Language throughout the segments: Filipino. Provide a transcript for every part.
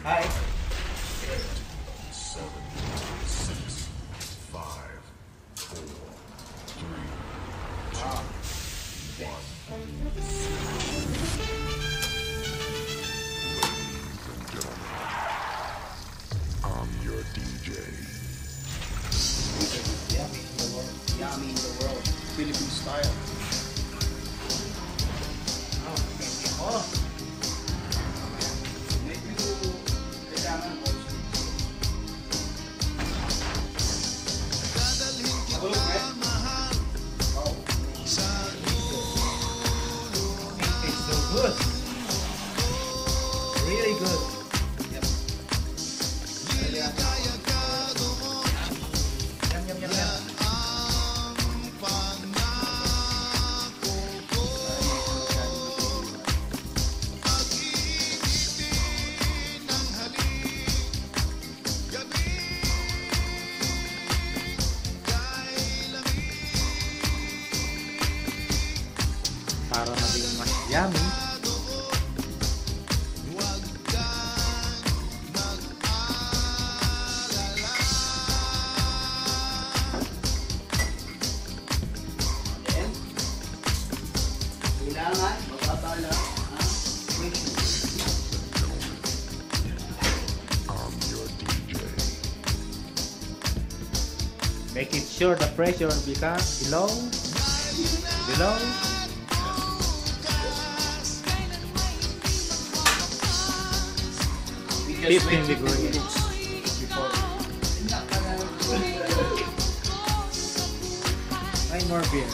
Hi. 7, 6, 5, 4, 3, 2, 1. I'm your DJ. Yummy in the world. Philippine style. Oh. Medyo kailangan mo. Abulok, eh? Wow. It tastes so good. Really good. Yep. Yum, yum, yum, yum. Para maging mas yummy. Then, kailangan magpapala ang pressure. I'm your DJ. Make it sure the pressure becomes below. Below. We just 15 wait degrees. minutes before. Ay, more beer.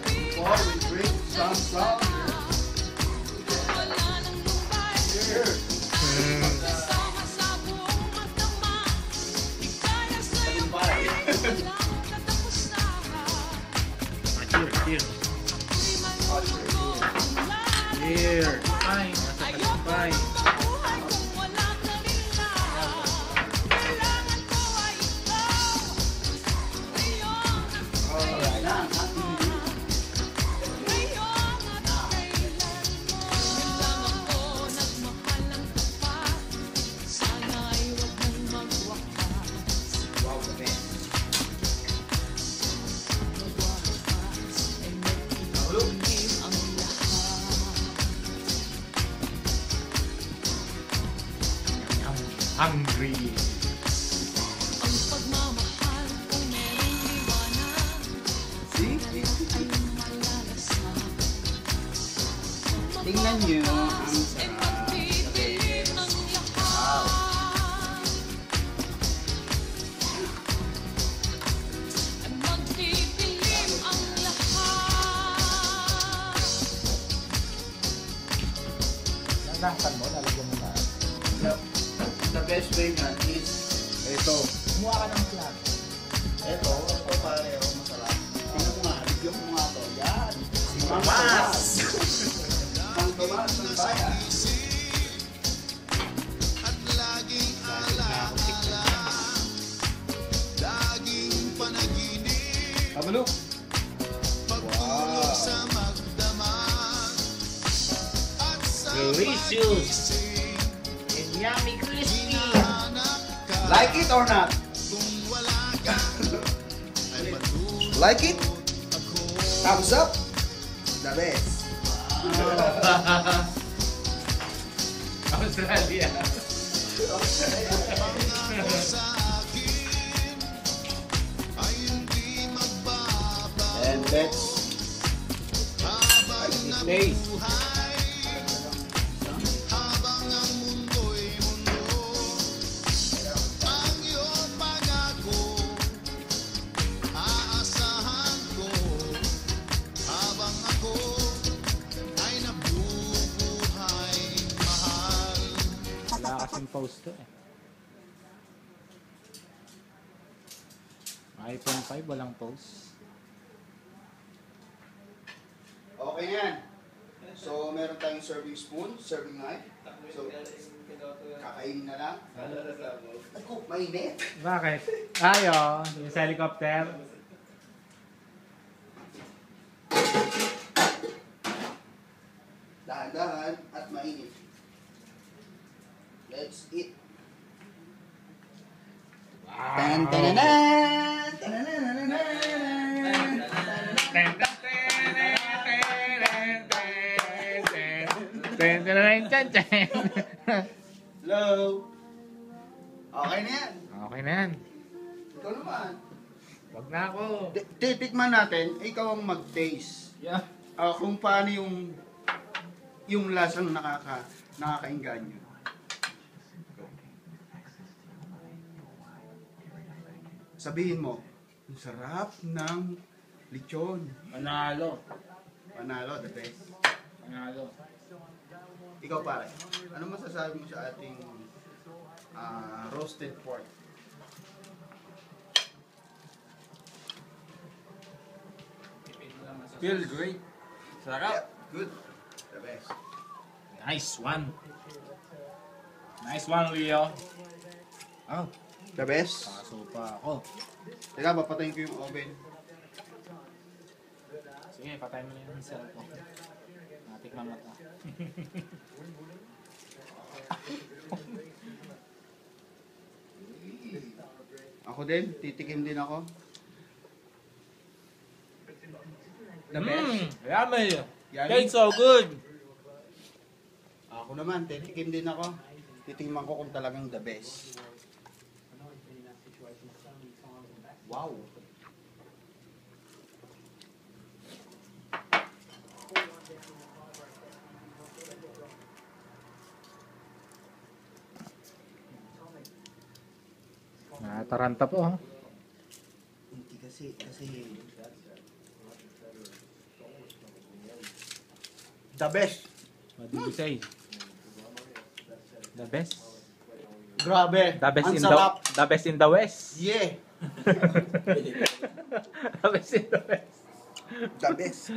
Before we bring some salt. Here. Cheers, cheers. Cheers. Fine. Fine. Alright, ang ating wow, the best. Look. I'm hungry. See? Tingnan nyo ang sarap. Okay. Wow. Nanakan mo, lalagyan mo na. The best way nga is ito. Kumuha ka ng flag. Ito pareho masarap. Tingnan mo nga, bigyan mo nga to. Yan. Si Tomas! Mang Tomas ng bayan. Kabalo. Wow. Delicious! And yummy crispy! Like it or not? Like it? Thumbs up? The best. Australia! And let's taste. Wala kasing post to eh. iPhone 5 walang post. Okay yan. So, meron tayong serving spoon, serving knife. So, kakainin na lang. Ako, mainit. Bakit? Ayo, yung sa helicopter. Dahan-dahan at mainit. Let's eat. Tan tananan, tanananan. Hello. Okay na yan. Okay na yan. Ikaw naman. Wag na ako. Titikman natin, ikaw ang mag-taste. Yeah. Kung paano yung lasang nakakainganyo. Sabihin mo, ang sarap ng lechon. Panalo. Panalo, the best. Panalo. Ikaw pare, ano masasabi mo sa ating roasted pork? Feel great. Sarap. Good. The best. Nice one. Nice one, Leo. Oh, The best. paso pa ako. Teka, papatayin ko yung oven. Sige, patay mo na yung cellphone. Natikman mo ito. Ako din, titikim din ako. The best. Yummy. Yummy. Tastes so good. Ako naman, titikim din ako. Titingnan ko kung talagang the best. Wow. Nataranta po, ha? Hindi kasi the best. What did you say? The best? Grabe. The best Ang in sarap. the best in the West. Yeah. The best in the West. The best.